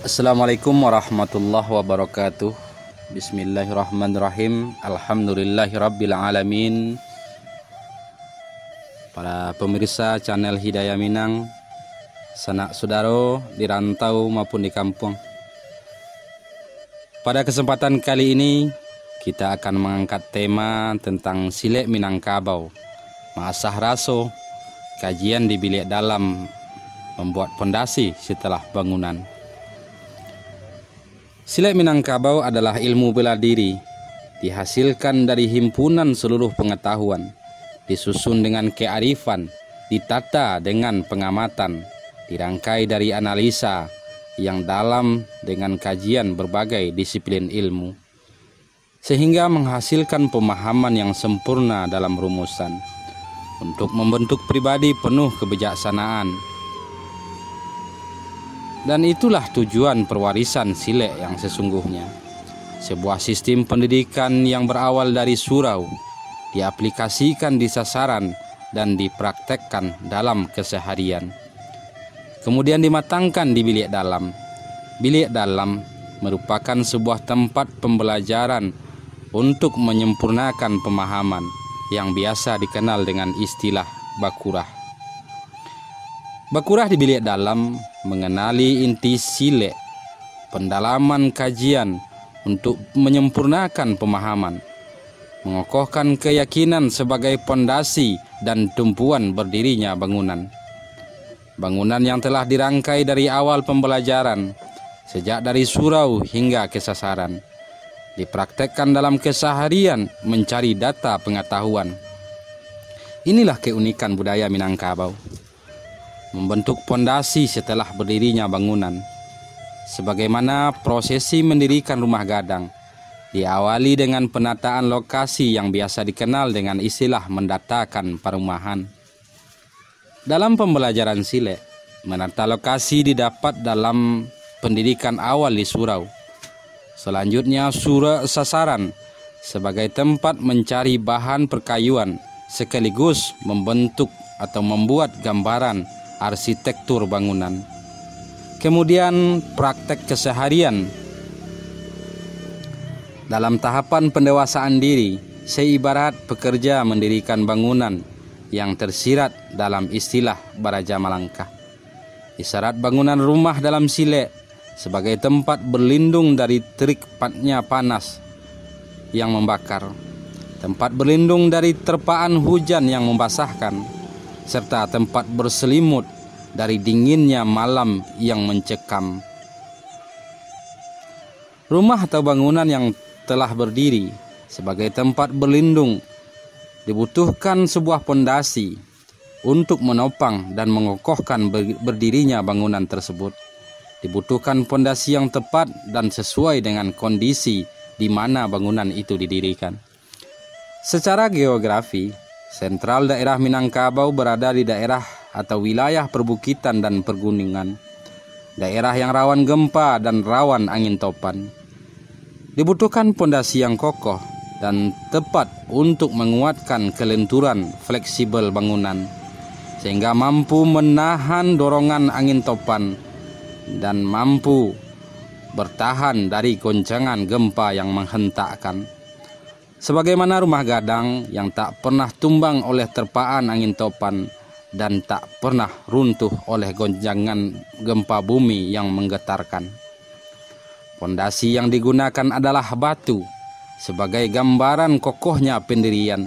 Assalamualaikum warahmatullahi wabarakatuh. Bismillahirrahmanirrahim. Alhamdulillahirabbil alamin. Para pemirsa channel Hidayah Minang, sanak saudara di rantau maupun di kampung. Pada kesempatan kali ini kita akan mengangkat tema tentang Silek Minangkabau, Maasah Raso, kajian di bilik dalam membuat pondasi setelah bangunan. Silek Minangkabau adalah ilmu bela diri, dihasilkan dari himpunan seluruh pengetahuan, disusun dengan kearifan, ditata dengan pengamatan, dirangkai dari analisa yang dalam dengan kajian berbagai disiplin ilmu, sehingga menghasilkan pemahaman yang sempurna dalam rumusan, untuk membentuk pribadi penuh kebijaksanaan. Dan itulah tujuan perwarisan silek yang sesungguhnya. Sebuah sistem pendidikan yang berawal dari surau, diaplikasikan di sasaran dan dipraktekkan dalam keseharian. Kemudian dimatangkan di bilik dalam. Bilik dalam merupakan sebuah tempat pembelajaran untuk menyempurnakan pemahaman yang biasa dikenal dengan istilah bakurah. Bakurah di bilik dalam mengenali inti silek, pendalaman kajian untuk menyempurnakan pemahaman, mengokohkan keyakinan sebagai pondasi dan tumpuan berdirinya bangunan. Bangunan yang telah dirangkai dari awal pembelajaran, sejak dari surau hingga ke sasaran, dipraktekkan dalam keseharian mencari data pengetahuan. Inilah keunikan budaya Minangkabau, membentuk pondasi setelah berdirinya bangunan. Sebagaimana prosesi mendirikan rumah gadang diawali dengan penataan lokasi yang biasa dikenal dengan istilah mendatakan perumahan. Dalam pembelajaran silek, menata lokasi didapat dalam pendidikan awal di surau. Selanjutnya sasaran sebagai tempat mencari bahan perkayuan sekaligus membentuk atau membuat gambaran arsitektur bangunan. Kemudian praktek keseharian. Dalam tahapan pendewasaan diri, seibarat pekerja mendirikan bangunan yang tersirat dalam istilah Baraja Malangka. Isyarat bangunan rumah dalam silek sebagai tempat berlindung dari terik patnya panas yang membakar, tempat berlindung dari terpaan hujan yang membasahkan, serta tempat berselimut dari dinginnya malam yang mencekam. Rumah atau bangunan yang telah berdiri sebagai tempat berlindung dibutuhkan sebuah pondasi untuk menopang dan mengokohkan berdirinya bangunan tersebut. Dibutuhkan pondasi yang tepat dan sesuai dengan kondisi di mana bangunan itu didirikan. Secara geografi, sentral daerah Minangkabau berada di daerah atau wilayah perbukitan dan pergunungan, daerah yang rawan gempa dan rawan angin topan. Dibutuhkan pondasi yang kokoh dan tepat untuk menguatkan kelenturan fleksibel bangunan, sehingga mampu menahan dorongan angin topan dan mampu bertahan dari goncangan gempa yang menghentakkan. Sebagaimana rumah gadang yang tak pernah tumbang oleh terpaan angin topan dan tak pernah runtuh oleh gonjangan gempa bumi yang menggetarkan. Pondasi yang digunakan adalah batu sebagai gambaran kokohnya pendirian,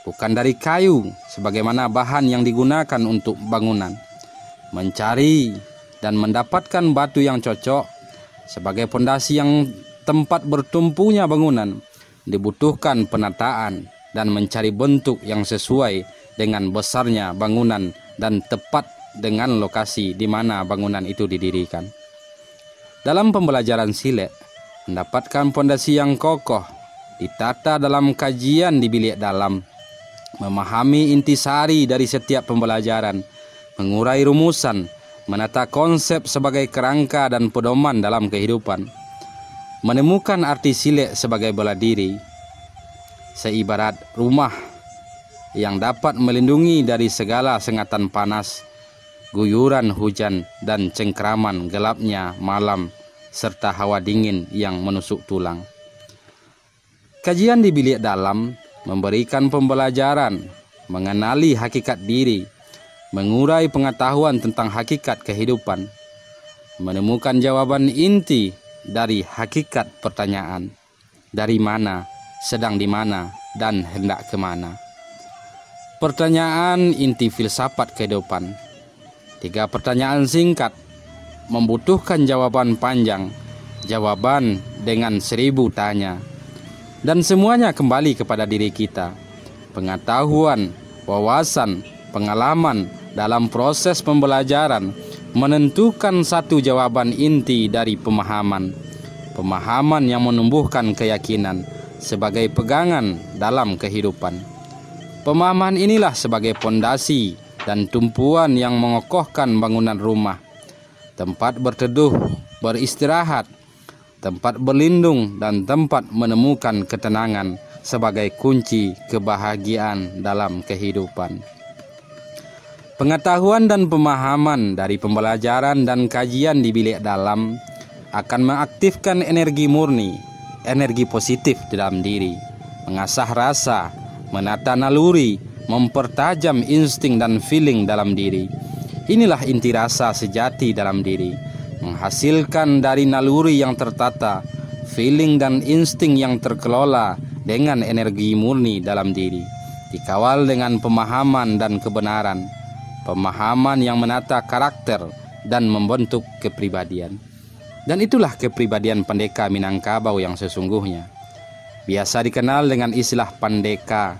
bukan dari kayu sebagaimana bahan yang digunakan untuk bangunan. Mencari dan mendapatkan batu yang cocok sebagai pondasi yang tempat bertumpunya bangunan, dibutuhkan penataan dan mencari bentuk yang sesuai dengan besarnya bangunan dan tepat dengan lokasi di mana bangunan itu didirikan. Dalam pembelajaran silek, mendapatkan pondasi yang kokoh, ditata dalam kajian di bilik dalam, memahami intisari dari setiap pembelajaran, mengurai rumusan, menata konsep sebagai kerangka dan pedoman dalam kehidupan, menemukan arti silek sebagai bela diri, seibarat rumah yang dapat melindungi dari segala sengatan panas, guyuran hujan, dan cengkraman gelapnya malam serta hawa dingin yang menusuk tulang. Kajian di bilik dalam memberikan pembelajaran, mengenali hakikat diri, mengurai pengetahuan tentang hakikat kehidupan, menemukan jawaban inti dari hakikat pertanyaan, dari mana, sedang di mana, dan hendak kemana. Pertanyaan inti filsafat kehidupan. 3 pertanyaan singkat membutuhkan jawaban panjang, jawaban dengan 1000 tanya. Dan semuanya kembali kepada diri kita. Pengetahuan, wawasan, pengalaman dalam proses pembelajaran menentukan satu jawaban inti dari pemahaman. Pemahaman yang menumbuhkan keyakinan sebagai pegangan dalam kehidupan. Pemahaman inilah sebagai pondasi dan tumpuan yang mengokohkan bangunan rumah, tempat berteduh, beristirahat, tempat berlindung, dan tempat menemukan ketenangan sebagai kunci kebahagiaan dalam kehidupan. Pengetahuan dan pemahaman dari pembelajaran dan kajian di bilik dalam akan mengaktifkan energi murni, energi positif di dalam diri, mengasah rasa, menata naluri, mempertajam insting dan feeling dalam diri. Inilah inti rasa sejati dalam diri, menghasilkan dari naluri yang tertata, feeling dan insting yang terkelola dengan energi murni dalam diri, dikawal dengan pemahaman dan kebenaran, pemahaman yang menata karakter dan membentuk kepribadian. Dan itulah kepribadian Pendeka Minangkabau yang sesungguhnya. Biasa dikenal dengan istilah Pandeka.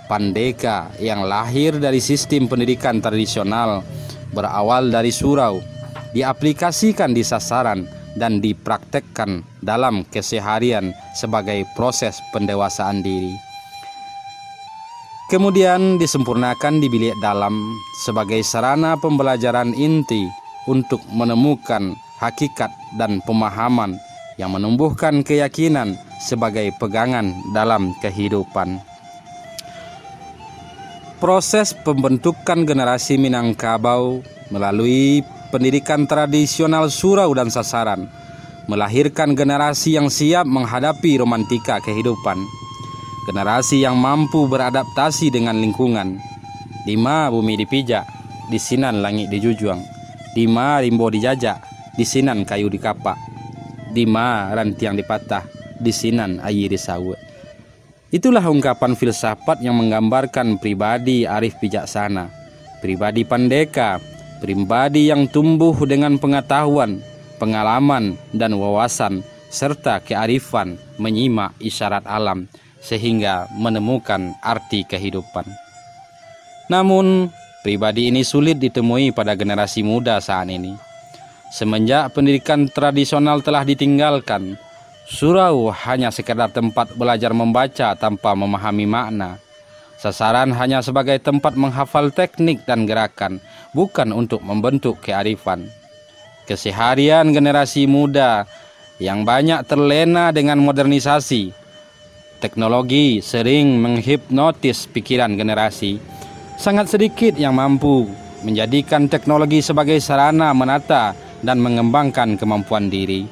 Pandeka yang lahir dari sistem pendidikan tradisional, berawal dari surau, diaplikasikan di sasaran dan dipraktekkan dalam keseharian sebagai proses pendewasaan diri. Kemudian disempurnakan di bilik dalam sebagai sarana pembelajaran inti untuk menemukan hakikat dan pemahaman yang menumbuhkan keyakinan sebagai pegangan dalam kehidupan. Proses pembentukan generasi Minangkabau melalui pendidikan tradisional surau dan sasaran melahirkan generasi yang siap menghadapi romantika kehidupan, generasi yang mampu beradaptasi dengan lingkungan. Dima bumi dipijak, disinan langit dijujuang, dima rimbo dijajak, disinan kayu dikapak, dima rantiang dipatah, disinan ayi disawe. Itulah ungkapan filsafat yang menggambarkan pribadi arif bijaksana, pribadi pandeka, pribadi yang tumbuh dengan pengetahuan, pengalaman, dan wawasan, serta kearifan menyimak isyarat alam, sehingga menemukan arti kehidupan. Namun, pribadi ini sulit ditemui pada generasi muda saat ini. Semenjak pendidikan tradisional telah ditinggalkan, surau hanya sekedar tempat belajar membaca tanpa memahami makna. Sasaran hanya sebagai tempat menghafal teknik dan gerakan, bukan untuk membentuk kearifan. Keseharian generasi muda yang banyak terlena dengan modernisasi. Teknologi sering menghipnotis pikiran generasi. Sangat sedikit yang mampu menjadikan teknologi sebagai sarana menata dan mengembangkan kemampuan diri.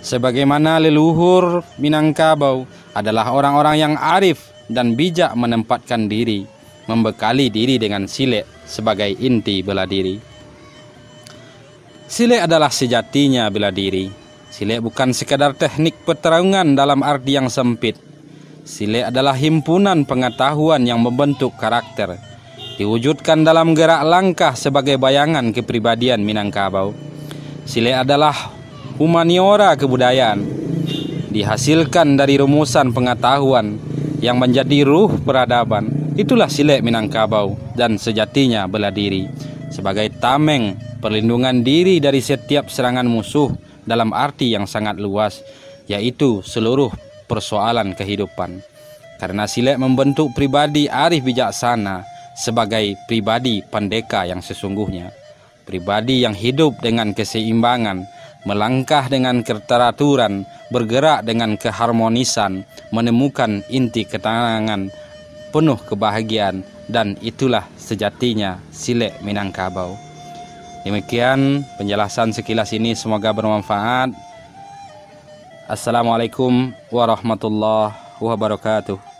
Sebagaimana leluhur Minangkabau adalah orang-orang yang arif dan bijak menempatkan diri, membekali diri dengan silek sebagai inti bela diri. Silek adalah sejatinya bela diri. Silek bukan sekadar teknik pertarungan dalam arti yang sempit. Silek adalah himpunan pengetahuan yang membentuk karakter, diwujudkan dalam gerak langkah sebagai bayangan kepribadian Minangkabau. Silek adalah humaniora kebudayaan, dihasilkan dari rumusan pengetahuan yang menjadi ruh peradaban. Itulah silek Minangkabau dan sejatinya bela diri sebagai tameng perlindungan diri dari setiap serangan musuh dalam arti yang sangat luas, yaitu seluruh persoalan kehidupan. Karena silek membentuk pribadi arif bijaksana sebagai pribadi pandeka yang sesungguhnya, pribadi yang hidup dengan keseimbangan, melangkah dengan keteraturan, bergerak dengan keharmonisan, menemukan inti ketenangan, penuh kebahagiaan, dan itulah sejatinya silek Minangkabau. Demikian penjelasan sekilas ini, semoga bermanfaat. Assalamualaikum warahmatullahi wabarakatuh.